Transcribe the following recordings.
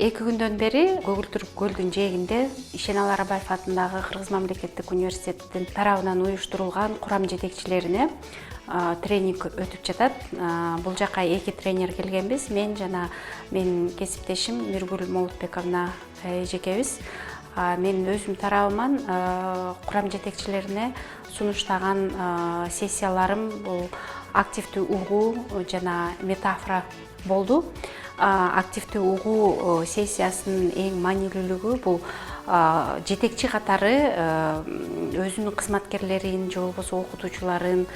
2 күндөн бери Көгүлтүрк көлдүн жээгинде Ишеналы Арабаев атындагы Кыргыз мамлекеттик университетинин тарабынан уюштурулган курам жетекчилерине тренинг өтүп жатат. Бул жака 2 тренер келгенбиз. Мен жана менин кесиптешим Миргүл Молотбековна эжекебиз. Мен өзүм тарабыман курам жетекчилерине сунуштаган сессияларым бул активдүү угуу жана метафора болду. Активдүү угуу сессиясынын эң маанилүүлүгү бул жетекчи катары өзүнүн кызматкерлерин же болбосо окутуучуларын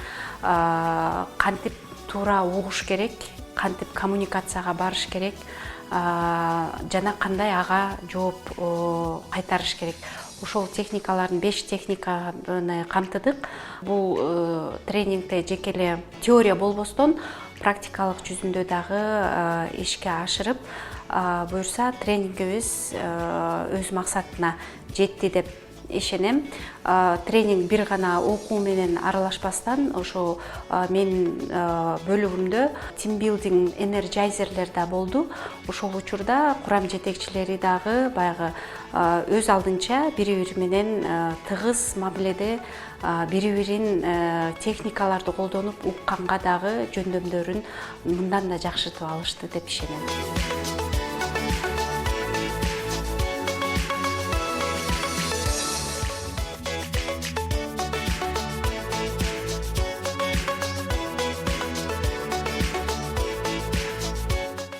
кантип туура угуш керек, кантип коммуникацияга барыш керек жана кандай ага жооп кайтарыш керек. Ошол техникалардын 5 техниканы камтыдык. Бул тренингде жеке эле теория болбостон практикалык жүзүндө дагы ишке ашырып, буюрса тренингибиз өз максатына жетти деп ишенем. Тренинг бир гана окуу менен аралашпастан, ошо менин бөлүгүмдө тимбилдинг энерджайзерлер да болду. Ошол учурда курам жетекчилери дагы баягы өз алдынча бири-бири менен тыгыз мамиледе бири-бирин техникаларды колдонуп укканга дагы жөндөмдөрүн мындан да жакшыртып алышты деп ишенем.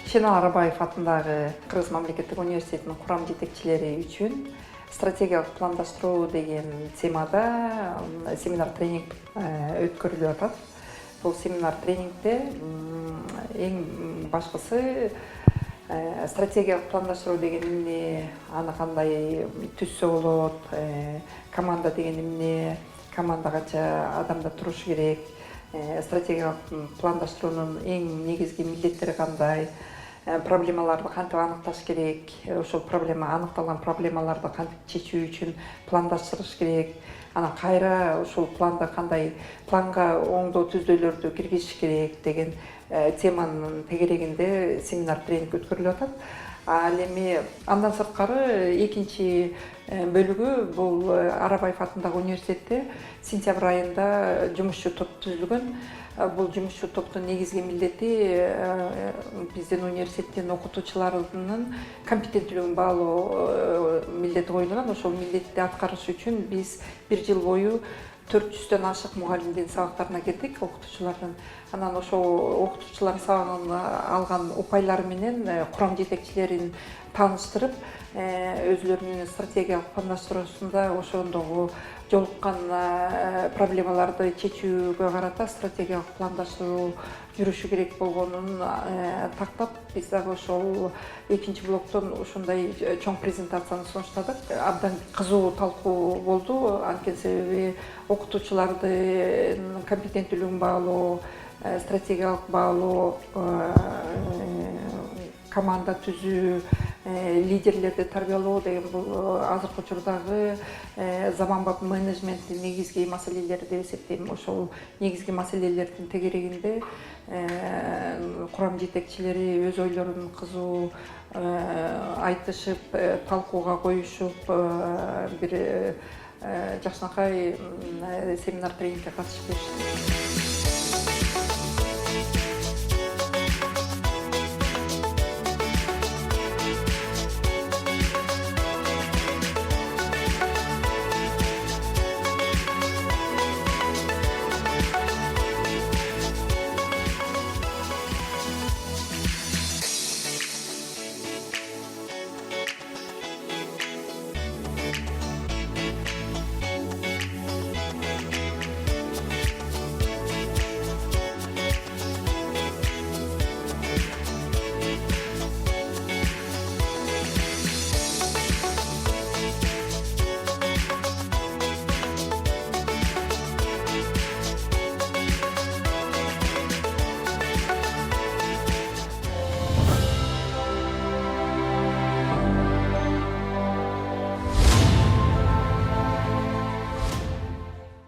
Ишеналы Арабаев атындагы Кыргыз мамлекеттик университетинин курам жетекчилери үчүн стратегиялык пландаштыруу деген темада семинар тренинг өткөрүлүп атат. Бул семинар тренингде эң башкысы стратегиялык пландаштыруу деген эмне, аны кандай түзсө болот, команда деген эмне, команда канча адамда турушу керек, стратегиялык пландаштыруунун эң негизги милдеттери кандай, проблемаларды кантип аныкташ керек, ошол аныкталган проблемаларды кантип чечүү үчүн пландаштырыш керек, анан кайра ушул планга оңдоо түздөөлөрдү киргизиш керек деген теманын тегерегинде семинар тренинг өткөрүлүп атат. Ал эми андан сырткары экинчи бөлүгү бул Арабаев атындагы университетте сентябрь айында жумушчу топ түзүлгөн. Бул жумушчу топтун негизги милдети биздин университеттин окутуучуларынын компетенттүүлүгүн баалоо милдети коюлган. Ошол милдетти аткарыш үчүн биз 1 жыл бою 400дөн ашык мугалимдин сабактарына кирдик, окутуучулардын. Анан ошол окутуучулар сабагын алган упайлары менен курам жетекчилерин тааныштырып, өзүлөрүнүн стратегиялык пландаштыруусунда ошондогу жолуккан проблемаларды чечүүгө карата стратегиялык пландаштыруу жүрүшү керек болгонун тактап, биз дагы ошол экинчи блоктон ушундай чоң презентацияны сунуштадык. Абдан кызуу талкуу болду, анткени себеби окутуучулардын компетенттүүлүгүн баалоо, стратегиялык баалоо, команда түзүү, лидерлерди тарбиялоо деген бул азыркы учурдагы заманбап менеджменттин негизги маселелери деп эсептейм. Ошол негизги маселелердин тегерегинде курам жетекчилери өз ойлорун кызуу айтышып, талкууга коюшуп, бир жакшынакай семинар тренингге катышып беришти.